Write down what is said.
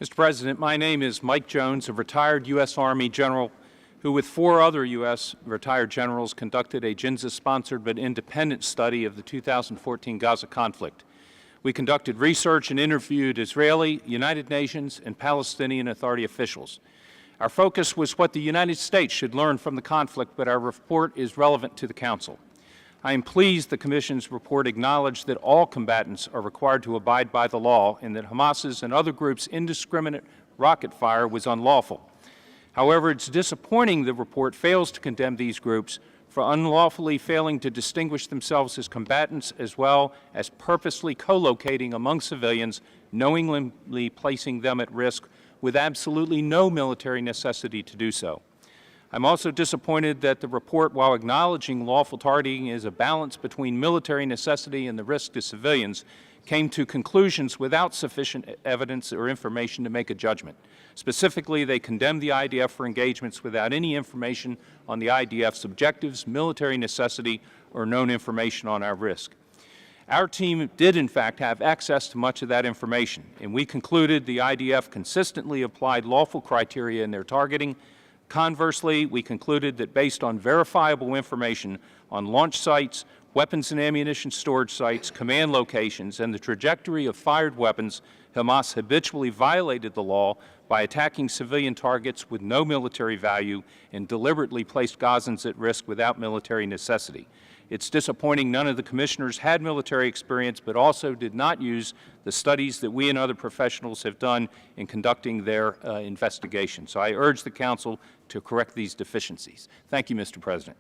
Mr. President, my name is Mike Jones, a retired U.S. Army general who, with 4 other U.S. retired generals, conducted a GINSA-sponsored but independent study of the 2014 Gaza conflict. We conducted research and interviewed Israeli, United Nations, and Palestinian Authority officials. Our focus was what the United States should learn from the conflict, but our report is relevant to the Council. I am pleased the Commission's report acknowledged that all combatants are required to abide by the law and that Hamas's and other groups' indiscriminate rocket fire was unlawful. However, it's disappointing the report fails to condemn these groups for unlawfully failing to distinguish themselves as combatants, as well as purposely co-locating among civilians, knowingly placing them at risk with absolutely no military necessity to do so. I'm also disappointed that the report, while acknowledging lawful targeting is a balance between military necessity and the risk to civilians, came to conclusions without sufficient evidence or information to make a judgment. Specifically, they condemned the IDF for engagements without any information on the IDF's objectives, military necessity, or known information on our risk. Our team did, in fact, have access to much of that information, and we concluded the IDF consistently applied lawful criteria in their targeting. Conversely, we concluded that based on verifiable information on launch sites, weapons and ammunition storage sites, command locations, and the trajectory of fired weapons, Hamas habitually violated the law by attacking civilian targets with no military value and deliberately placed Gazans at risk without military necessity. It's disappointing none of the commissioners had military experience, but also did not use the studies that we and other professionals have done in conducting their investigation. So I urge the Council to correct these deficiencies. Thank you, Mr. President.